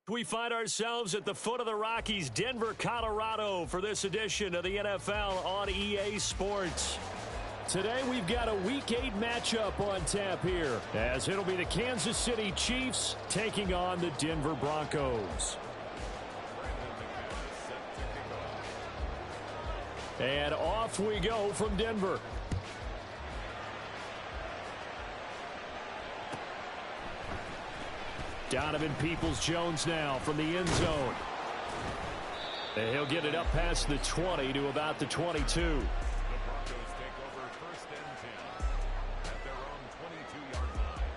We find ourselves at the foot of the Rockies, Denver, Colorado, for this edition of the NFL on EA Sports. Today we've got a Week 8 matchup on tap here, as it'll be the Kansas City Chiefs taking on the Denver Broncos. And off we go from Denver. Donovan Peoples-Jones now from the end zone. And he'll get it up past the 20 to about the 22. The Broncos take over 1st and 10 at their own 22-yard line.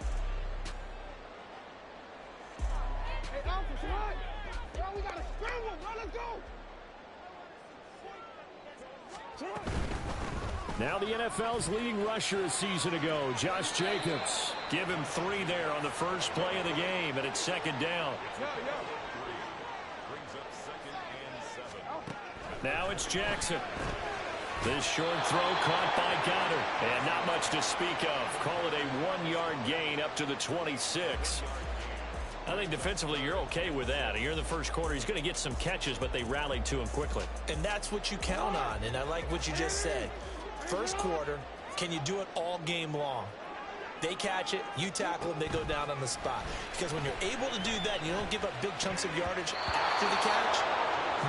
Hey, Alpha, what? Yo, we got to scramble, bro. Let's go. Now the NFL's leading rusher a season ago, Josh Jacobs. Give him 3 there on the first play of the game, and it's second down. Brings up 2nd and 7. Now it's Jackson. This short throw caught by Goddard. And not much to speak of. Call it a 1-yard gain up to the 26. I think defensively you're okay with that. You're in the first quarter. He's going to get some catches, but they rallied to him quickly. And that's what you count on, and I like what you just said. First quarter, can you do it all game long? They catch it, you tackle them, they go down on the spot. Because when you're able to do that and you don't give up big chunks of yardage after the catch,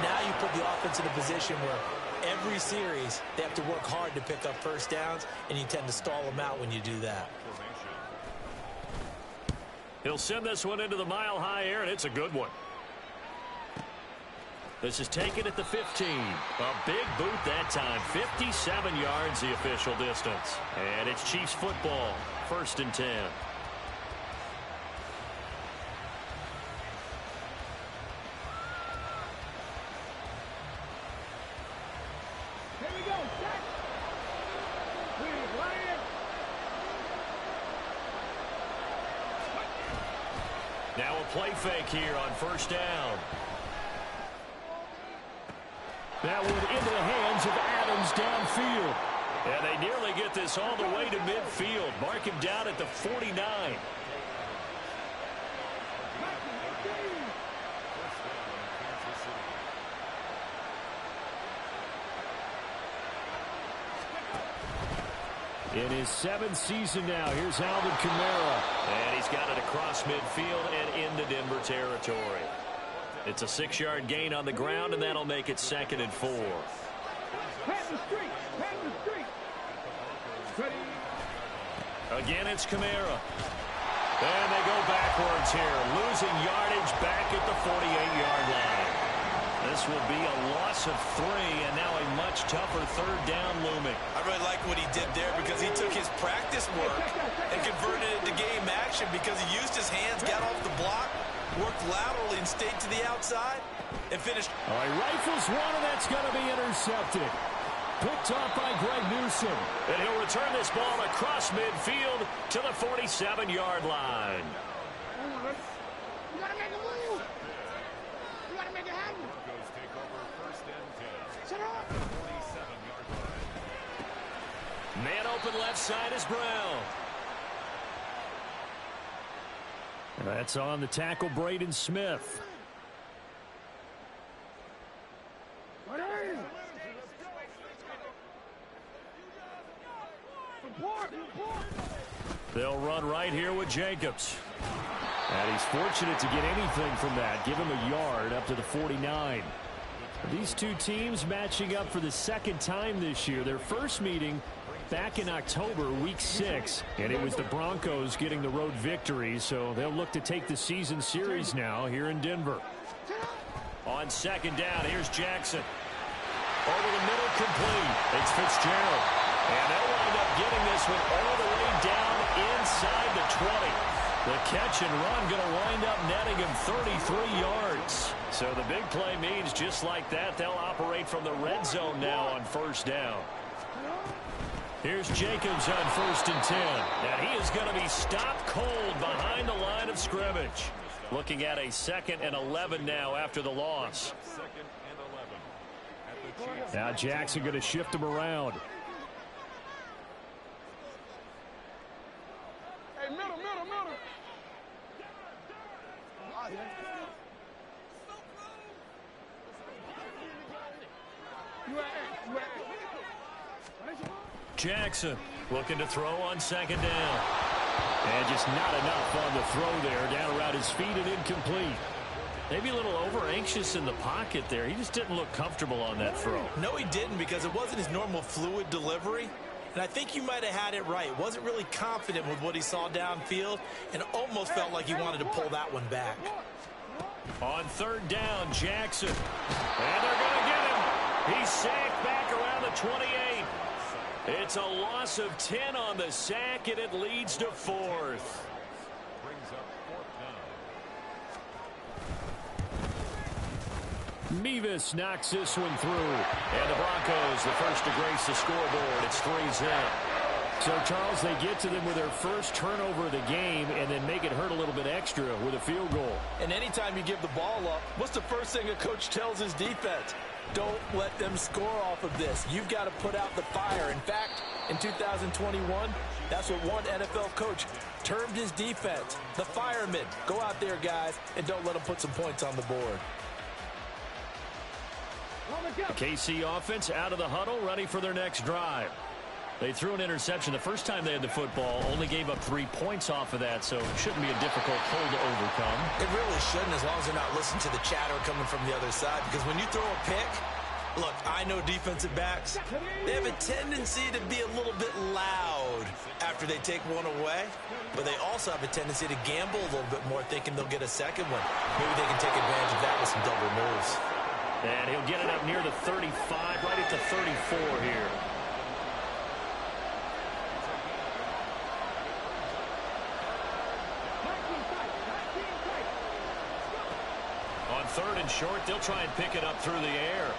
now you put the offense in a position where every series they have to work hard to pick up first downs, and you tend to stall them out when you do that. He'll send this one into the mile-high air, and it's a good one. This is taken at the 15. A big boot that time. 57 yards the official distance. And it's Chiefs football. 1st and 10. Here we go, Jack. Now a play fake here on 1st down. That one into the hands of Adams downfield. And they nearly get this all the way to midfield. Mark him down at the 49. In his 7th season now, here's Alvin Kamara. And he's got it across midfield and into Denver territory. It's a 6-yard gain on the ground, and that'll make it 2nd and 4. Again, it's Kamara. And they go backwards here, losing yardage back at the 48-yard line. This will be a loss of 3, and now a much tougher 3rd down looming. I really like what he did there because he took his practice work and converted it to game action because he used his hands, got off the block, worked laterally and stayed to the outside and finished. All right, rifles one, and that's going to be intercepted. Picked off by Greg Newsome. And he'll return this ball across midfield to the 47-yard line. You got to make a move. You got to make it happen. Broncos take over 1st and 10. Shut up. 47-yard line. Man open left side is Brown. That's on the tackle, Braden Smith. They'll run right here with Jacobs. And he's fortunate to get anything from that. Give him a yard up to the 49. These two teams matching up for the 2nd time this year. Their first meeting back in October, week 6, and it was the Broncos getting the road victory, so they'll look to take the season series now here in Denver. On 2nd down, here's Jackson. Over the middle, complete. It's Fitzgerald. And they'll wind up getting this one all the way down inside the 20. The catch and run going to wind up netting him 33 yards. So the big play means just like that, they'll operate from the red zone now on 1st down. Here's Jacobs on 1st and 10. And he is going to be stopped cold behind the line of scrimmage. Looking at a 2nd and 11 now after the loss. 2nd and 11 at the Chiefs. Now Jackson going to shift him around. Hey, middle. Jackson looking to throw on second down. And just not enough on the throw there. Down around his feet and incomplete. Maybe a little over-anxious in the pocket there. He just didn't look comfortable on that throw. No, he didn't, because it wasn't his normal fluid delivery. And I think you might have had it right. Wasn't really confident with what he saw downfield and almost felt like he wanted to pull that one back. On third down, Jackson. And they're going to get him. He's sacked back around the 28. It's a loss of 10 on the sack, and it leads to fourth. Brings up fourth down. Mevis knocks this one through. And the Broncos, the first to grace the scoreboard. It's 3-0. So, Charles, they get to them with their first turnover of the game and then make it hurt a little bit extra with a field goal. And anytime you give the ball up, what's the first thing a coach tells his defense? Don't let them score off of this. You've got to put out the fire. In fact, in 2021, that's what one NFL coach termed his defense. The firemen. Go out there, guys, and don't let them put some points on the board. The KC offense out of the huddle, ready for their next drive. They threw an interception the first time they had the football, only gave up 3 points off of that, so it shouldn't be a difficult hole to overcome. It really shouldn't, as long as they're not listening to the chatter coming from the other side, because when you throw a pick, look, I know defensive backs, they have a tendency to be a little bit loud after they take one away, but they also have a tendency to gamble a little bit more, thinking they'll get a second one. Maybe they can take advantage of that with some double moves. And he'll get it up near the 35, right at the 34 here. On third and short, they'll try and pick it up through the air.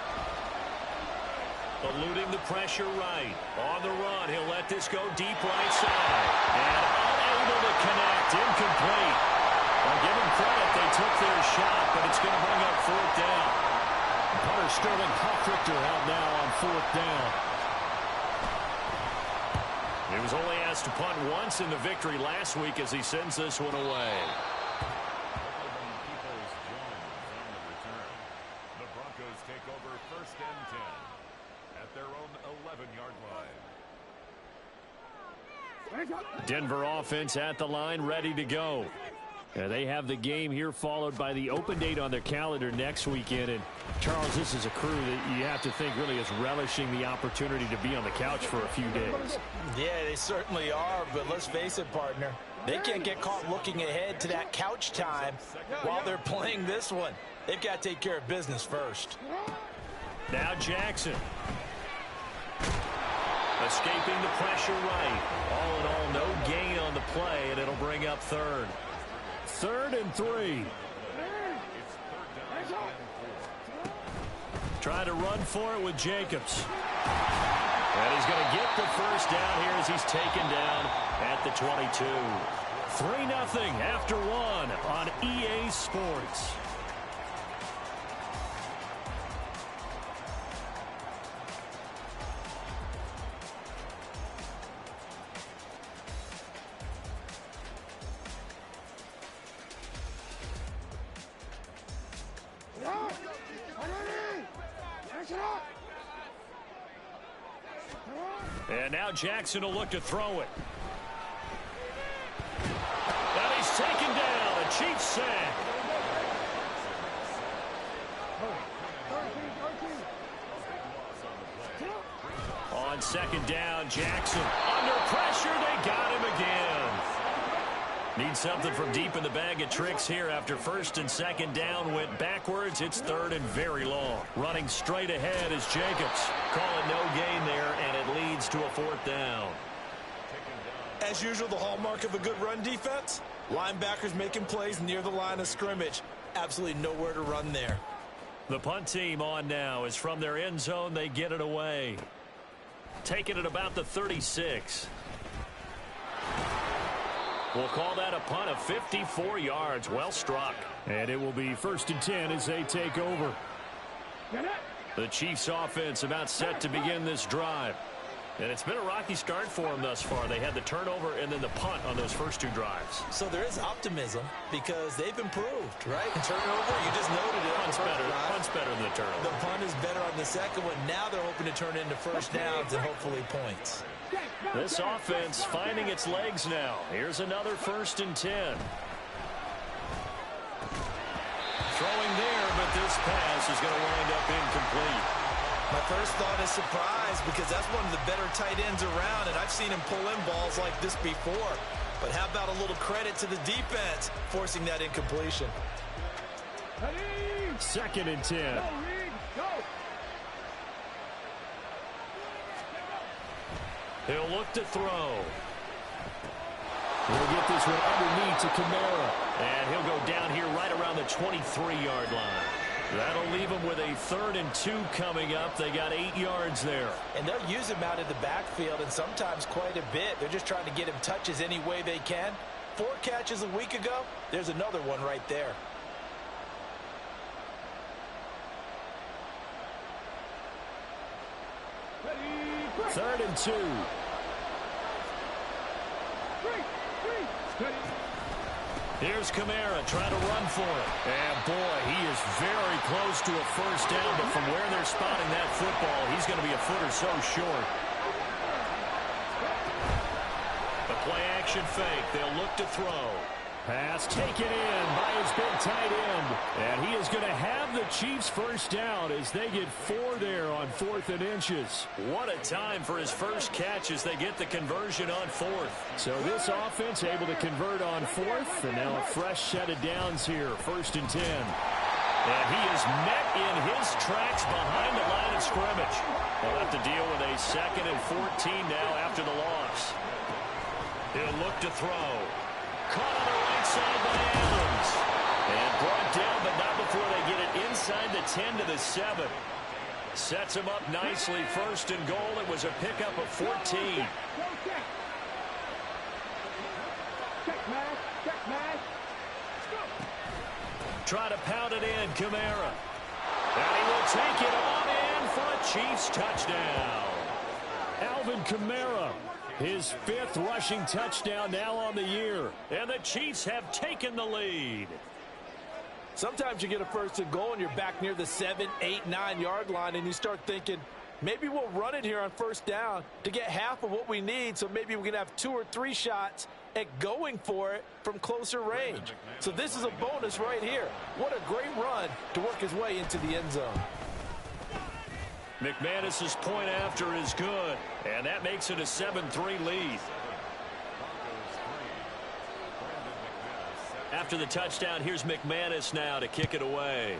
Eluding the pressure right. On the run, he'll let this go deep right side. And unable to connect, incomplete. Well, give them credit, they took their shot, but it's going to bring up fourth down. Punter Sterling Hofrichter out now on fourth down. He was only asked to punt once in the victory last week as he sends this one away. The Broncos take over first and 10 at their own 11-yard line. Denver offense at the line, ready to go. They have the game here followed by the open date on their calendar next weekend. And, Charles, this is a crew that you have to think really is relishing the opportunity to be on the couch for a few days. Yeah, they certainly are, but let's face it, partner. They can't get caught looking ahead to that couch time while they're playing this one. They've got to take care of business first. Now Jackson. Escaping the pressure right. All in all, no gain on the play, and it'll bring up third. 3rd and 3. Trying to run for it with Jacobs. And he's going to get the first down here as he's taken down at the 22. 3-0 after one on EA Sports. And now Jackson will look to throw it. And he's taken down. A Chiefs sack. On second down, Jackson under pressure. They got him again. Need something from deep in the bag of tricks here after first and second down went backwards. It's third and very long. Running straight ahead is Jacobs. Call it no gain there, and it leads to a fourth down. As usual, the hallmark of a good run defense, linebackers making plays near the line of scrimmage. Absolutely nowhere to run there. The punt team on now is from their end zone. They get it away. Taking it about the 36. We'll call that a punt of 54 yards. Well struck. And it will be 1st and 10 as they take over. The Chiefs offense about set to begin this drive. And it's been a rocky start for them thus far. They had the turnover and then the punt on those first 2 drives. So there is optimism because they've improved, right? Turnover, you just noted it. Punt's better than the turnover. The punt is better on the second one. Now they're hoping to turn it into first downs and hopefully points. This offense finding its legs now. Here's another 1st and 10. Throwing there, but this pass is going to wind up incomplete. My first thought is surprise because that's one of the better tight ends around, and I've seen him pull in balls like this before. But how about a little credit to the defense forcing that incompletion? 2nd and 10. He'll look to throw. He'll get this one underneath to Kamara. And he'll go down here right around the 23-yard line. That'll leave them with a 3rd and 2 coming up. They got 8 yards there. And they'll use him out in the backfield, and sometimes quite a bit. They're just trying to get him touches any way they can. 4 catches a week ago. There's another one right there. Ready, 3rd and 2. Here's Kamara trying to run for it. And, boy, he is very close to a first down, but from where they're spotting that football, he's going to be a foot or so short. The play-action fake. They'll look to throw. Pass taken in by his big tight end. And he is going to have the Chiefs first down as they get 4 there on 4th and inches. What a time for his first catch as they get the conversion on 4th. So this offense able to convert on 4th, and now a fresh set of downs here, 1st and 10. And he is met in his tracks behind the line of scrimmage. They'll have to deal with a 2nd and 14 now after the loss. He'll look to throw. Caught on the right side by Adams. And brought down, but not before they get it inside the 10 to the 7. Sets him up nicely. 1st and goal. It was a pickup of 14. Try to pound it in, Kamara. And he will take it on in for a Chiefs touchdown. Alvin Kamara. His 5th rushing touchdown now on the year. And the Chiefs have taken the lead. Sometimes you get a 1st and goal and you're back near the 7, 8, 9-yard line and you start thinking, maybe we'll run it here on 1st down to get half of what we need, so maybe we can have 2 or 3 shots at going for it from closer range. So this is a bonus right here. What a great run to work his way into the end zone. McManus's point after is good, and that makes it a 7-3 lead. After the touchdown, here's McManus now to kick it away.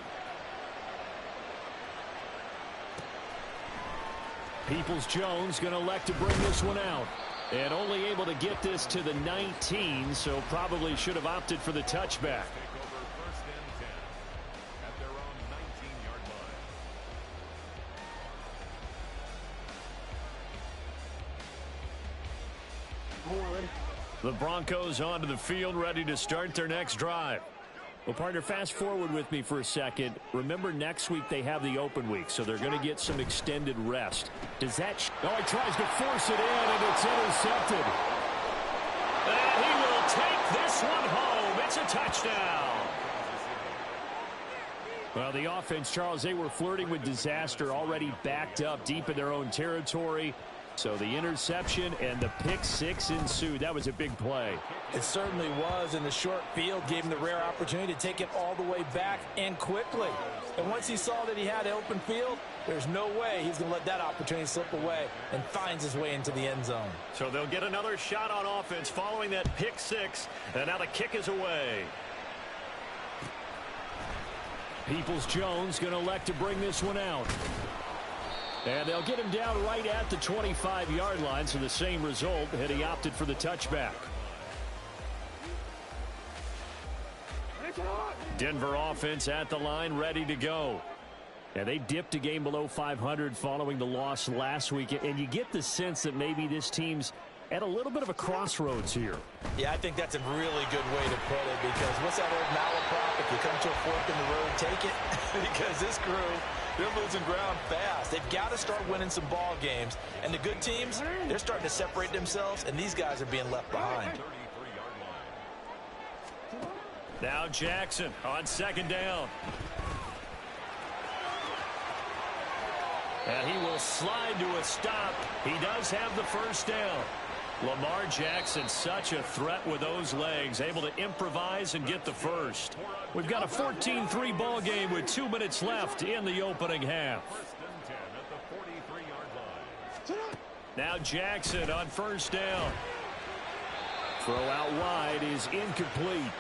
Peoples-Jones going to elect to bring this one out. And only able to get this to the 19, so probably should have opted for the touchback. The Broncos onto the field, ready to start their next drive. Well, partner, fast forward with me for a second. Remember, next week they have the open week, so they're going to get some extended rest. Does that... Oh, he tries to force it in, and it's intercepted. And he will take this one home. It's a touchdown. Well, the offense, Charles, they were flirting with disaster, already backed up deep in their own territory. So the interception and the pick 6 ensued. That was a big play. It certainly was, and the short field gave him the rare opportunity to take it all the way back and quickly. And once he saw that he had open field, there's no way he's going to let that opportunity slip away, and finds his way into the end zone. So they'll get another shot on offense following that pick 6, and now the kick is away. Peoples-Jones going to elect to bring this one out. And they'll get him down right at the 25-yard line, so the same result, had he opted for the touchback. Denver offense at the line, ready to go. And they dipped a game below 500 following the loss last week, and you get the sense that maybe this team's at a little bit of a crossroads here. Yeah, I think that's a really good way to put it, because what's that old malaprop? If you come to a fork in the road, take it. Because this crew They're losing ground fast. They've got to start winning some ball games. And the good teams, they're starting to separate themselves, and these guys are being left behind. Now Jackson on second down. And he will slide to a stop. He does have the first down. Lamar Jackson, such a threat with those legs, able to improvise and get the first. We've got a 14-3 ball game with 2 minutes left in the opening half. Now Jackson on first down. Throw out wide is incomplete.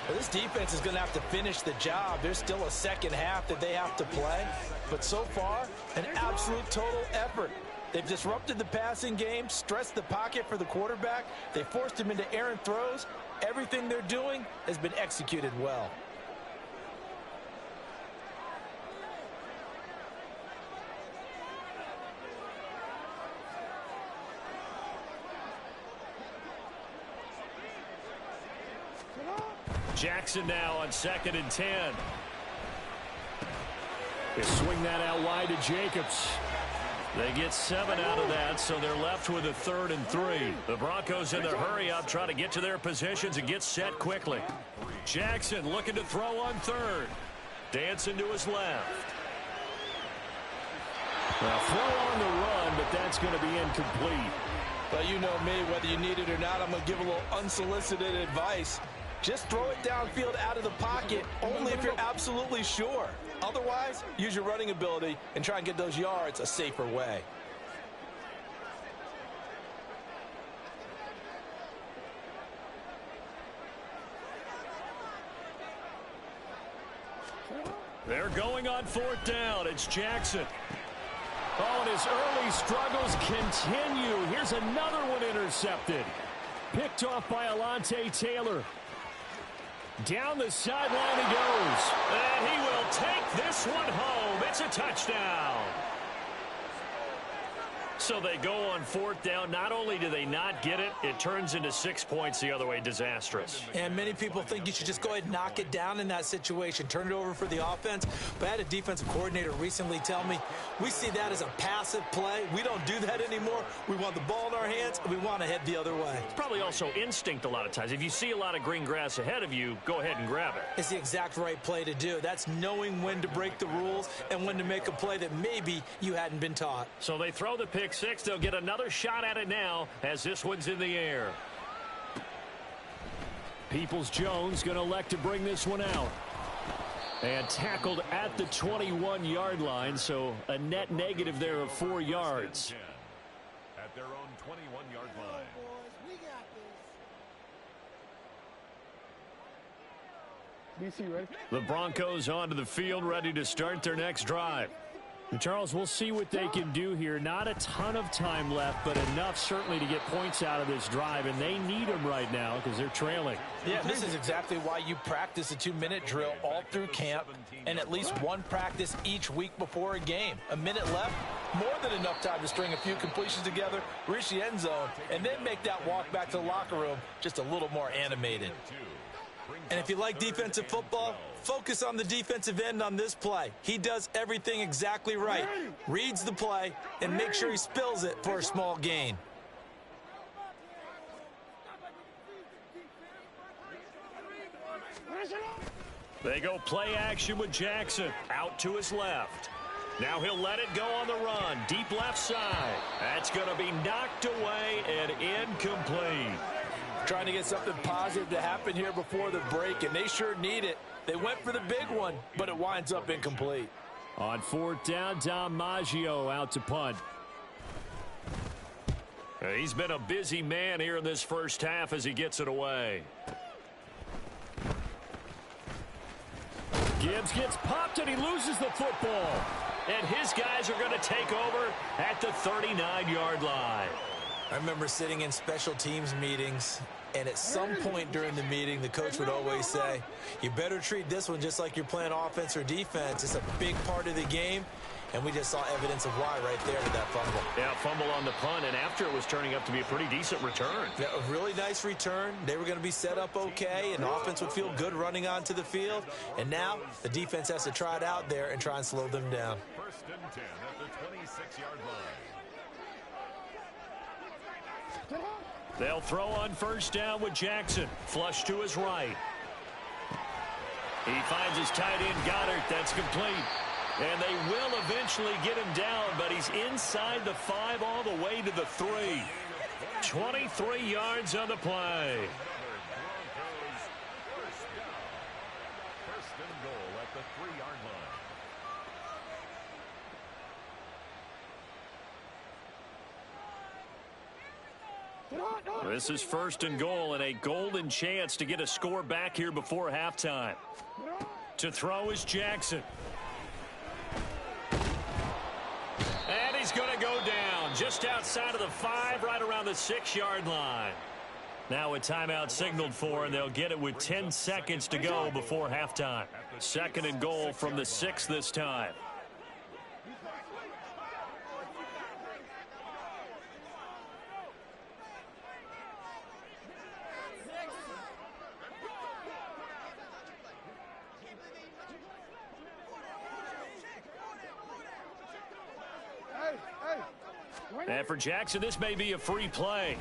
Well, this defense is going to have to finish the job. There's still a second half that they have to play. But so far, an absolute total effort. They've disrupted the passing game, stressed the pocket for the quarterback. They forced him into errant throws. Everything they're doing has been executed well. Jackson now on 2nd and 10. They swing that out wide to Jacobs. They get 7 out of that, so they're left with a 3rd and 3. The Broncos in their hurry-up try to get to their positions and get set quickly. Jackson looking to throw on 3rd. Dancing to his left. Now throw on the run, but that's going to be incomplete. Well, you know me, whether you need it or not, I'm going to give a little unsolicited advice. Just throw it downfield out of the pocket, only if you're absolutely sure. Otherwise, use your running ability and try and get those yards a safer way. They're going on 4th down. It's Jackson. Oh, and his early struggles continue. Here's another one intercepted. Picked off by Alontae Taylor. Down the sideline he goes. And he will take this one home. It's a touchdown. So they go on 4th down. Not only do they not get it, it turns into 6 points the other way. Disastrous. And many people think you should just go ahead and knock it down in that situation. Turn it over for the offense. But I had a defensive coordinator recently tell me, we see that as a passive play. We don't do that anymore. We want the ball in our hands, and we want to head the other way. It's probably also instinct a lot of times. If you see a lot of green grass ahead of you, go ahead and grab it. It's the exact right play to do. That's knowing when to break the rules and when to make a play that maybe you hadn't been taught. So they throw the pick 6. They'll get another shot at it now as this one's in the air. Peoples-Jones going to elect to bring this one out. And tackled at the 21-yard line, so a net negative there of 4 yards. At their own 21-yard line. BC, ready? The Broncos onto the field, ready to start their next drive. And Charles, we'll see what they can do here. Not a ton of time left, but enough certainly to get points out of this drive, and they need them right now because they're trailing. Yeah, this is exactly why you practice a 2-minute drill all through camp and at least one practice each week before a game. A minute left, more than enough time to string a few completions together, reach the end zone, and then make that walk back to the locker room just a little more animated. And if you like defensive football, focus on the defensive end on this play. He does everything exactly right. Reads the play and makes sure he spills it for a small gain. They go play action with Jackson. Out to his left. Now he'll let it go on the run. Deep left side. That's going to be knocked away and incomplete. Trying to get something positive to happen here before the break, and they sure need it. They went for the big one, but it winds up incomplete. On 4th down, Dom Maggio out to punt. He's been a busy man here in this first half as he gets it away. Gibbs gets popped and he loses the football. And his guys are going to take over at the 39-yard line. I remember sitting in special teams meetings, and at some point during the meeting, the coach would always say, you better treat this one just like you're playing offense or defense. It's a big part of the game, and we just saw evidence of why right there with that fumble. Yeah, fumble on the punt, and after it was turning up to be a pretty decent return. Yeah, a really nice return. They were going to be set up okay, and the offense would feel good running onto the field. And now the defense has to try it out there and try and slow them down. First and 10 at the 26-yard line. They'll throw on first down with Jackson. Flush to his right. He finds his tight end, Goddard. That's complete. And they will eventually get him down, but he's inside the 5 all the way to the 3. 23 yards on the play. First and goal at the 3-yard line. This is first and goal and a golden chance to get a score back here before halftime. To throw is Jackson. And he's going to go down just outside of the 5, right around the 6-yard line. Now a timeout signaled for, and they'll get it with 10 seconds to go before halftime. Second and goal from the 6 this time. And for Jackson, this may be a free play.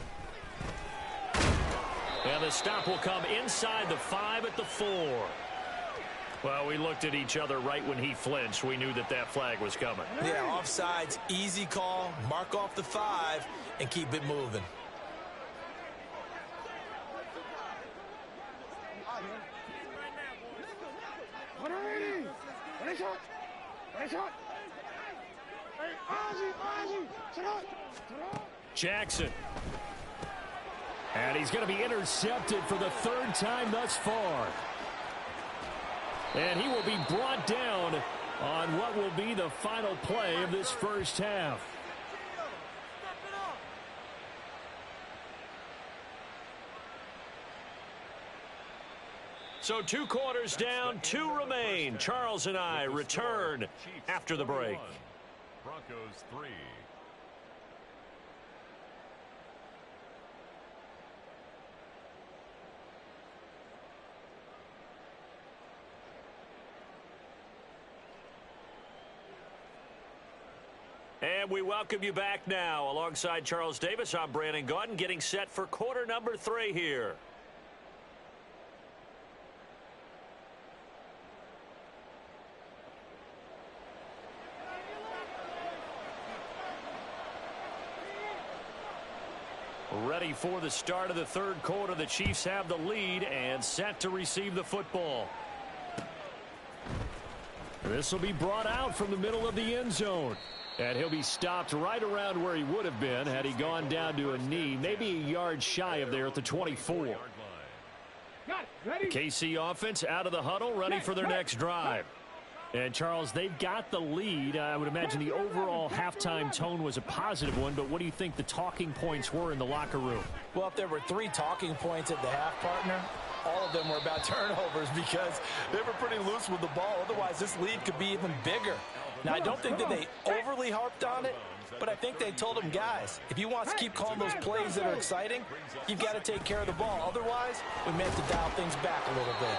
And the stop will come inside the 5 at the 4. Well, we looked at each other right when he flinched. We knew that that flag was coming. Yeah, offsides, easy call. Mark off the 5 and keep it moving. Jackson. And he's going to be intercepted for the 3rd time thus far. And he will be brought down on what will be the final play of this first half. So 2 quarters down, 2 remain. Charles and I return after the break. Broncos 3. And we welcome you back now. Alongside Charles Davis, I'm Brandon Gaudin, getting set for quarter number 3 here. Ready for the start of the 3rd quarter. The Chiefs have the lead and set to receive the football. This will be brought out from the middle of the end zone. And he'll be stopped right around where he would have been had he gone down to a knee, maybe a yard shy of there at the 24. The KC offense out of the huddle, ready for their next drive. And, Charles, they've got the lead. I would imagine the overall halftime tone was a positive one, but what do you think the talking points were in the locker room? Well, if there were 3 talking points at the half, partner, all of them were about turnovers because they were pretty loose with the ball. Otherwise, this lead could be even bigger. Now, I don't think that they overly harped on it, but I think they told them, guys, if you want to keep calling those plays that are exciting, you've got to take care of the ball. Otherwise, we may have to dial things back a little bit.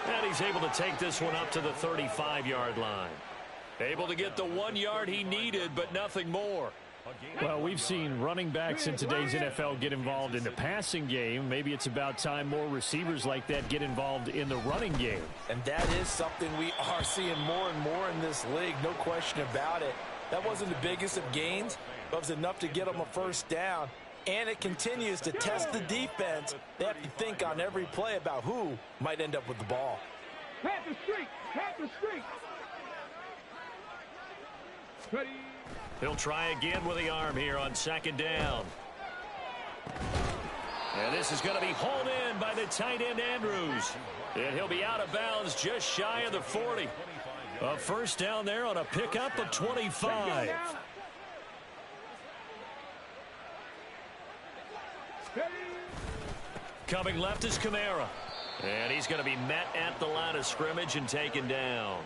And he's able to take this one up to the 35-yard line. Able to get the 1 yard he needed, but nothing more. Well, we've seen running backs in today's NFL get involved in the passing game. Maybe it's about time more receivers like that get involved in the running game. And that is something we are seeing more and more in this league, no question about it. That wasn't the biggest of gains, but it was enough to get them a first down. And it continues to test the defense. They have to think on every play about who might end up with the ball. Pat the streak! Pat the streak! Ready? He'll try again with the arm here on 2nd down. And this is going to be hauled in by the tight end Andrews. And he'll be out of bounds just shy of the 40. A first down there on a pickup of 25. Coming left is Kamara. And he's going to be met at the line of scrimmage and taken down.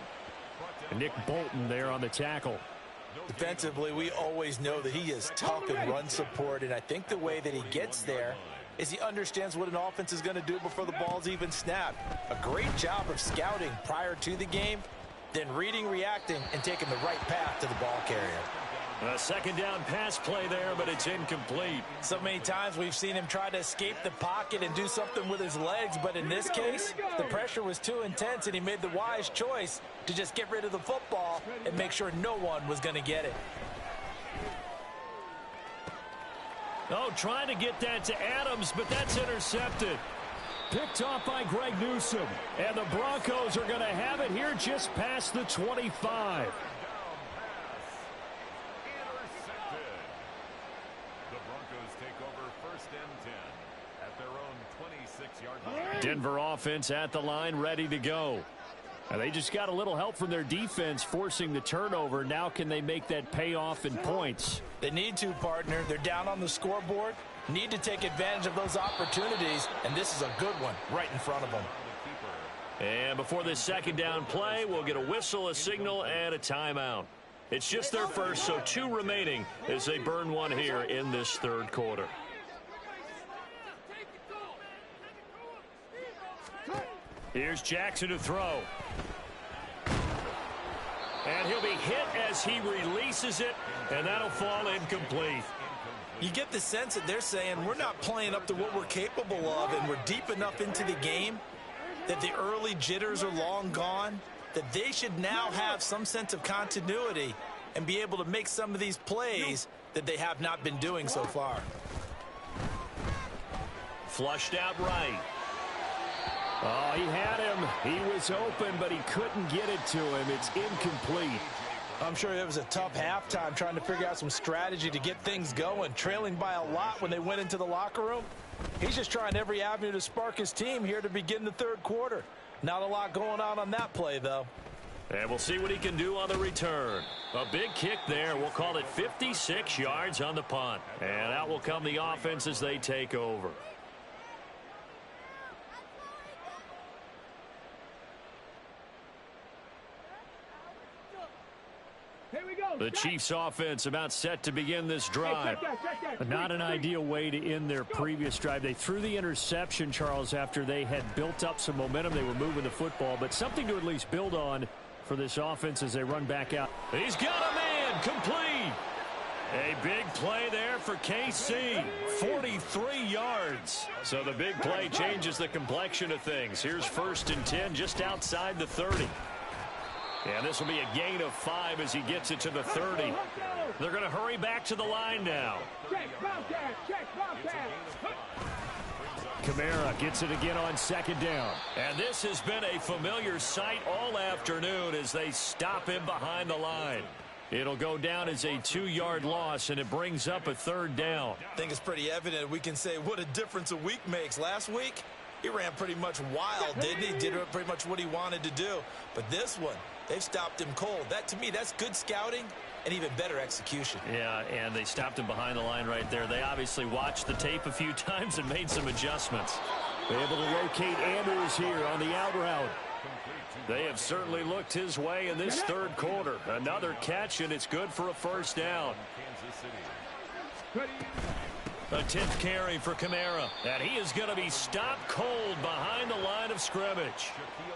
Nick Bolton there on the tackle. Defensively, we always know that he is tough in run support, and I think the way that he gets there is he understands what an offense is going to do before the ball's even snapped. A great job of scouting prior to the game, then reading, reacting, and taking the right path to the ball carrier. A second down pass play there, but it's incomplete. So many times we've seen him try to escape the pocket and do something with his legs, but in this case, the pressure was too intense, and he made the wise choice to just get rid of the football and make sure no one was going to get it. Oh, trying to get that to Adams, but that's intercepted. Picked off by Greg Newsome. And the Broncos are going to have it here just past the 25. Denver offense at the line, ready to go. And they just got a little help from their defense forcing the turnover. Now can they make that pay off in points? They need to, partner. They're down on the scoreboard. Need to take advantage of those opportunities, and this is a good one right in front of them. And before this second down play, we'll get a whistle, a signal, and a timeout. It's just their first, so 2 remaining as they burn one here in this third quarter. Here's Jackson to throw. And he'll be hit as he releases it, and that'll fall incomplete. You get the sense that they're saying we're not playing up to what we're capable of, and we're deep enough into the game that the early jitters are long gone, that they should now have some sense of continuity and be able to make some of these plays that they have not been doing so far. Flushed out right. Oh, he had him. He was open, but he couldn't get it to him. It's incomplete. I'm sure it was a tough halftime trying to figure out some strategy to get things going, trailing by a lot when they went into the locker room. He's just trying every avenue to spark his team here to begin the third quarter. Not a lot going on that play, though. And we'll see what he can do on the return. A big kick there. We'll call it 56 yards on the punt. And out will come the offense as they take over. The Chiefs offense about set to begin this drive. Not an ideal way to end their previous drive. They threw the interception, Charles, after they had built up some momentum. They were moving the football, but something to at least build on for this offense as they run back out. He's got a man, complete. A big play there for KC, 43 yards. So the big play changes the complexion of things. Here's 1st and 10 just outside the 30. And this will be a gain of 5 as he gets it to the 30. They're going to hurry back to the line now. Kamara gets it again on 2nd down. And this has been a familiar sight all afternoon as they stop him behind the line. It'll go down as a 2-yard loss, and it brings up a 3rd down. I think it's pretty evident we can say what a difference a week makes. Last week, he ran pretty much wild, didn't he? Did pretty much what he wanted to do. But this one, they've stopped him cold. That, to me, that's good scouting and even better execution. Yeah, and they stopped him behind the line right there. They obviously watched the tape a few times and made some adjustments. They're able to locate Andrews here on the out route. They have certainly looked his way in this third quarter. Another catch, and it's good for a 1st down. A 10th carry for Kamara. And he is going to be stopped cold behind the line of scrimmage.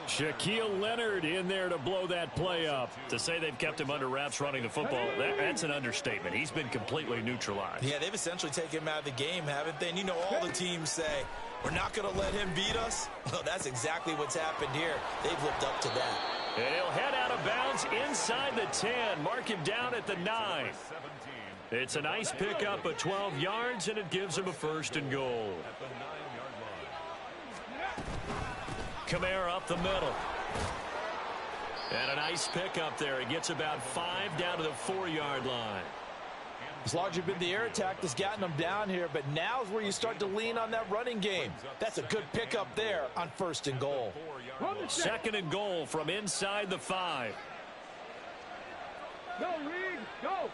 Shaquille Leonard in there to blow that play up. To say they've kept him under wraps running the football, that's an understatement. He's been completely neutralized. Yeah, they've essentially taken him out of the game, haven't they? And you know all the teams say, we're not going to let him beat us. Well, that's exactly what's happened here. They've lived up to that. And he'll head out of bounds inside the 10. Mark him down at the 9. It's a nice pickup of 12 yards, and it gives him a 1st and goal. Kamara up the middle. And a nice pickup there. He gets about 5 down to the 4-yard line. It's largely been the air attack that's gotten them down here, but now's where you start to lean on that running game. That's a good pickup there on 1st and goal. 2nd and goal from inside the 5. Go, Reed, go.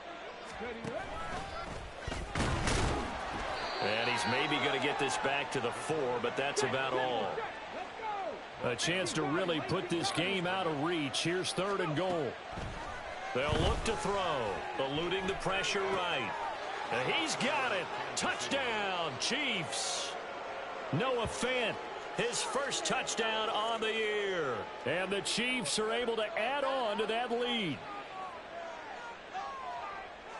And he's maybe going to get this back to the 4, but that's about all. A chance to really put this game out of reach. Here's 3rd and goal. They'll look to throw, eluding the pressure right. And he's got it. Touchdown, Chiefs. Noah Fant his first touchdown on the year. And the Chiefs are able to add on to that lead.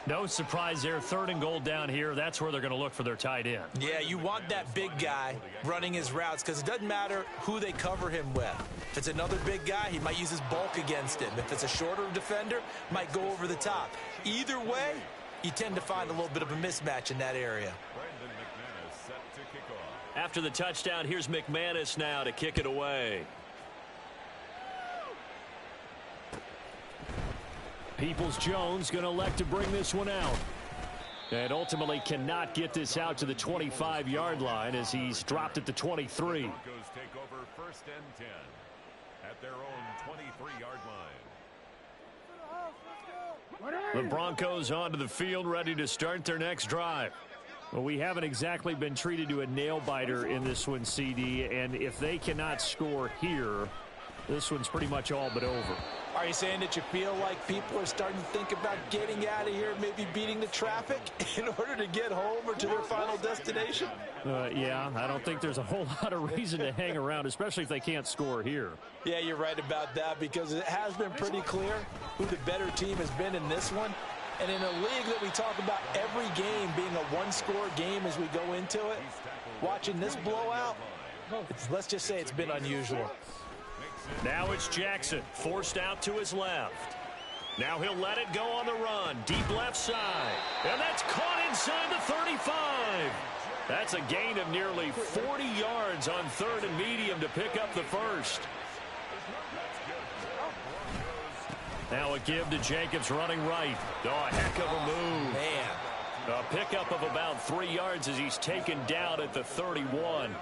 No surprise there, 3rd and goal down here. That's where they're going to look for their tight end. Yeah, you want that big guy running his routes because it doesn't matter who they cover him with. If it's another big guy, he might use his bulk against him. If it's a shorter defender, might go over the top. Either way, you tend to find a little bit of a mismatch in that area. Brandon McManus set to kick off. After the touchdown, here's McManus now to kick it away. Peoples-Jones going to elect to bring this one out. And ultimately cannot get this out to the 25-yard line as he's dropped at the 23. Broncos take over 1st and 10 at their own 23-yard line. The Broncos onto the field, ready to start their next drive. Well, we haven't exactly been treated to a nail-biter in this one, CD, and if they cannot score here, this one's pretty much all but over. Are you saying that you feel like people are starting to think about getting out of here, maybe beating the traffic in order to get home or to their final destination? Yeah, I don't think there's a whole lot of reason to hang around, especially if they can't score here. Yeah, you're right about that because it has been pretty clear who the better team has been in this one. And in a league that we talk about every game being a one-score game as we go into it, watching this blowout, let's just say it's been unusual. Now it's Jackson, forced out to his left. Now he'll let it go on the run, deep left side. And that's caught inside the 35. That's a gain of nearly 40 yards on 3rd and medium to pick up the first. Now a give to Jacobs running right. Oh, a heck of a move. Man. A pickup of about 3 yards as he's taken down at the 31.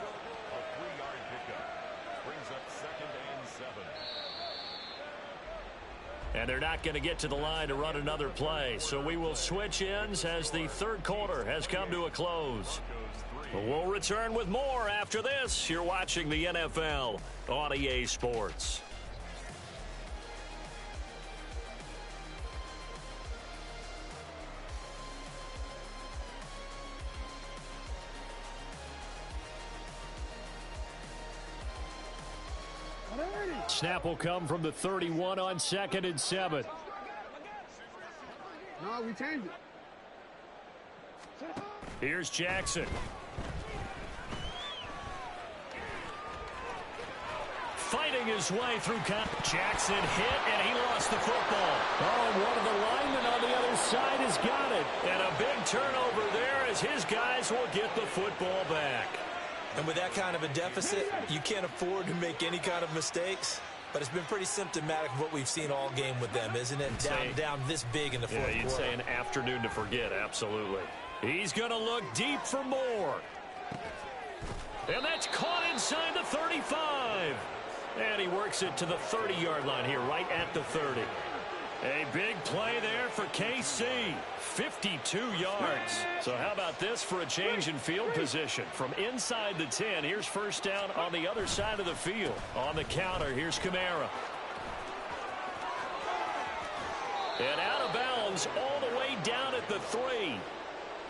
And they're not going to get to the line to run another play. So we will switch ends as the 3rd quarter has come to a close. We'll return with more after this. You're watching the NFL on EA Sports. Snap will come from the 31 on 2nd and 7. No, we changed it. Here's Jackson. Fighting his way through. Jackson hit, and he lost the football. Oh, and one of the linemen on the other side has got it. And a big turnover there as his guys will get the football back. And with that kind of a deficit, you can't afford to make any kind of mistakes. But it's been pretty symptomatic of what we've seen all game with them, isn't it? Down this big in the fourth quarter. Yeah, you'd say an afternoon to forget, absolutely. He's going to look deep for more. And that's caught inside the 35. And he works it to the 30-yard line here, right at the 30. A big play there for KC. 52 yards. So how about this for a change in field position? From inside the 10, here's first down on the other side of the field. On the counter, here's Kamara. And out of bounds all the way down at the 3.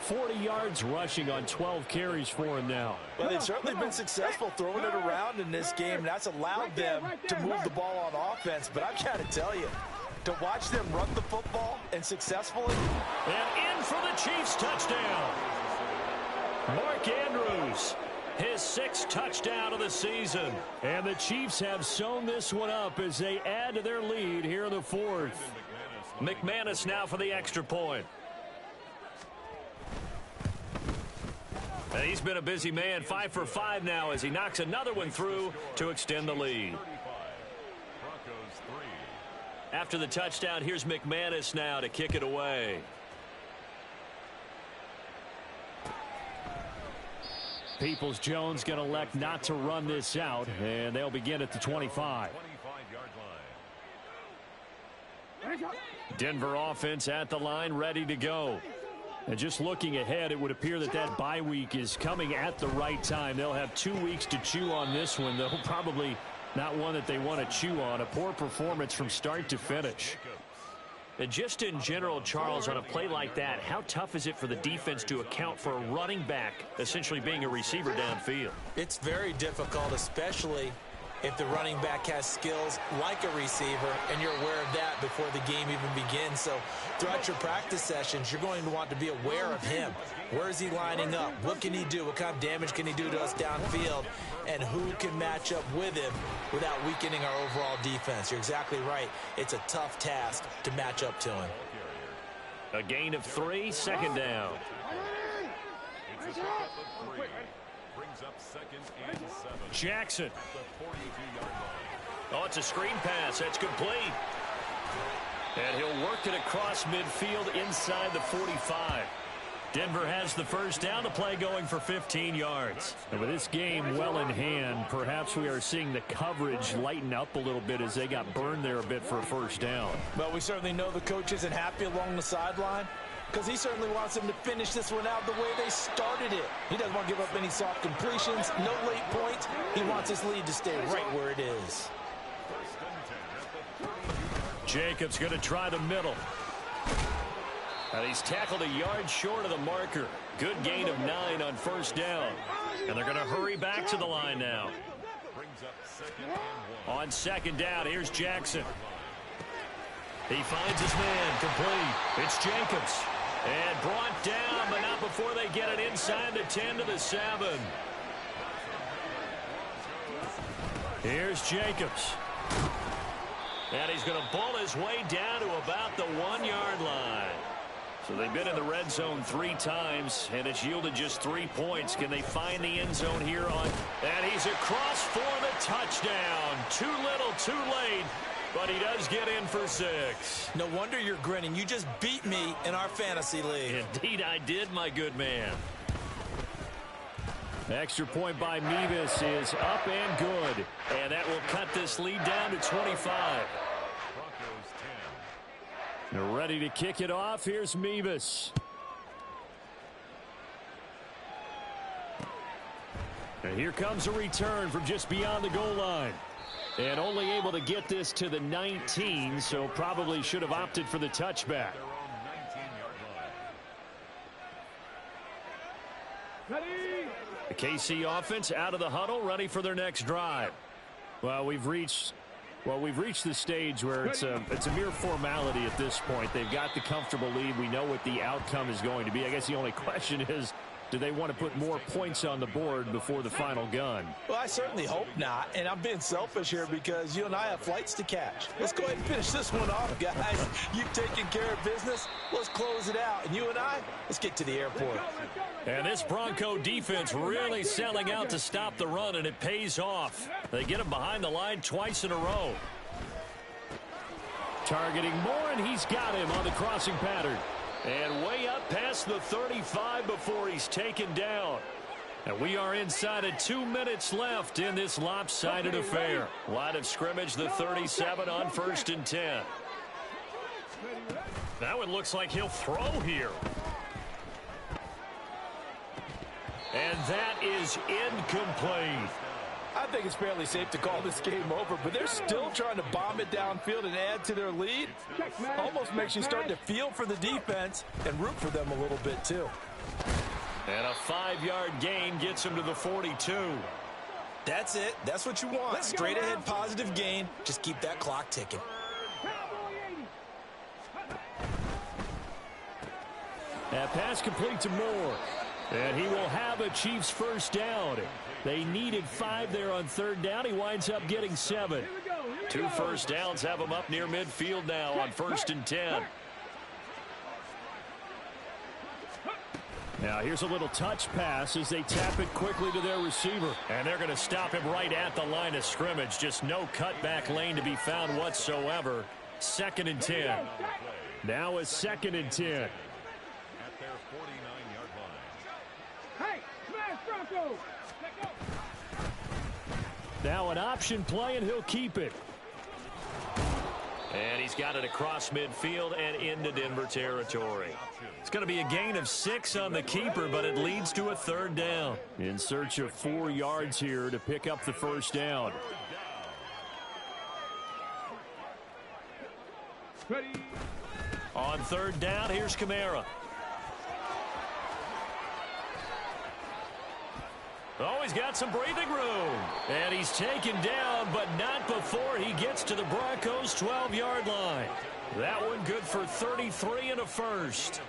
40 yards rushing on 12 carries for him now. Well, they've certainly been successful throwing it around in this game. That's allowed them to move the ball on offense. But I've got to tell you, to watch them run the football and successfully. And in for the Chiefs touchdown. Mark Andrews, his 6th touchdown of the season. And the Chiefs have sewn this one up as they add to their lead here in the 4th. McManus now for the extra point. He's been a busy man, 5 for 5 now as he knocks another one through to extend the lead. After the touchdown, here's McManus now to kick it away. Peoples-Jones going to elect not to run this out, and they'll begin at the 25. Denver offense at the line, ready to go. And just looking ahead, it would appear that that bye week is coming at the right time. They'll have 2 weeks to chew on this one, though probably not one that they want to chew on. A poor performance from start to finish. And just in general, Charles, on a play like that, how tough is it for the defense to account for a running back essentially being a receiver downfield? It's very difficult, especially if the running back has skills like a receiver, and you're aware of that before the game even begins. So throughout your practice sessions, you're going to want to be aware of him. Where is he lining up? What can he do? What kind of damage can he do to us downfield? And who can match up with him without weakening our overall defense? You're exactly right. It's a tough task to match up to him. A gain of 3, second down. It's a pickup of 3. Brings up 2nd and 7. Jackson. At the 42-yard line. Oh, it's a screen pass. That's complete. And he'll work it across midfield inside the 45. Denver has the first down, to play going for 15 yards. And with this game well in hand, perhaps we are seeing the coverage lighten up a little bit as they got burned there a bit for a first down. Well, we certainly know the coach isn't happy along the sideline, because he certainly wants them to finish this one out the way they started it. He doesn't want to give up any soft completions, no late points. He wants his lead to stay right where it is. Jacobs going to try the middle. And he's tackled a yard short of the marker. Good gain of 9 on first down. And they're going to hurry back to the line now. On second down, here's Jackson. He finds his man, complete. It's Jacobs. And brought down, but not before they get it inside the 10 to the 7. Here's Jacobs. And he's going to bull his way down to about the 1-yard line. So they've been in the red zone 3 times, and it's yielded just 3 points. Can they find the end zone here on? And he's across for the touchdown. Too little, too late, but he does get in for 6. No wonder you're grinning. You just beat me in our fantasy league. Indeed I did, my good man. Extra point by Mevis is up and good. And that will cut this lead down to 25. They're ready to kick it off. Here's Mevis. And here comes a return from just beyond the goal line. And only able to get this to the 19, so probably should have opted for the touchback. The KC offense out of the huddle, ready for their next drive. Well, we've reached the stage where it's a mere formality at this point. They've got the comfortable lead. We know what the outcome is going to be. I guess the only question is, do they want to put more points on the board before the final gun? Well, I certainly hope not, and I'm being selfish here because you and I have flights to catch. Let's go ahead and finish this one off, guys. You've taken care of business. Let's close it out, and you and I, let's get to the airport. And this Bronco defense really selling out to stop the run, and it pays off. They get him behind the line twice in a row. Targeting Moore, and he's got him on the crossing pattern. And way up past the 35 before he's taken down. And we are inside of 2 minutes left in this lopsided affair. Line of scrimmage, the 37 on 1st and 10. That one looks like he'll throw here. And that is incomplete. I think it's fairly safe to call this game over, but they're still trying to bomb it downfield and add to their lead. Almost makes you start to feel for the defense and root for them a little bit, too. And a 5-yard gain gets him to the 42. That's it. That's what you want. Straight ahead positive gain. Just keep that clock ticking. That pass complete to Moore. And he will have a Chiefs first down. They needed 5 there on 3rd down. He winds up getting 7. 2 first downs have him up near midfield now on 1st and 10. Now here's a little touch pass as they tap it quickly to their receiver. And they're going to stop him right at the line of scrimmage. Just no cutback lane to be found whatsoever. 2nd and 10. Now a 2nd and 10. At their 49-yard line. Hey, smash Bronco! Now an option play, and he'll keep it. And he's got it across midfield and into Denver territory. It's going to be a gain of 6 on the keeper, but it leads to a 3rd down. In search of 4 yards here to pick up the first down. On third down, here's Kamara. Oh, he's got some breathing room. And he's taken down, but not before he gets to the Broncos' 12-yard line. That one good for 33 and a first.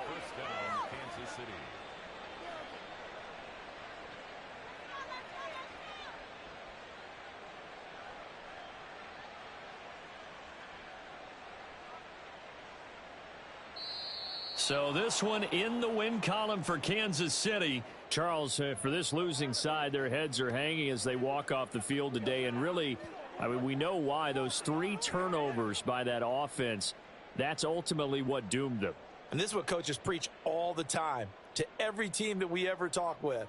First down, Kansas City. So this one in the win column for Kansas City. Charles, for this losing side, their heads are hanging as they walk off the field today. And really, I mean, we know why. Those 3 turnovers by that offense, that's ultimately what doomed them. And this is what coaches preach all the time to every team that we ever talk with.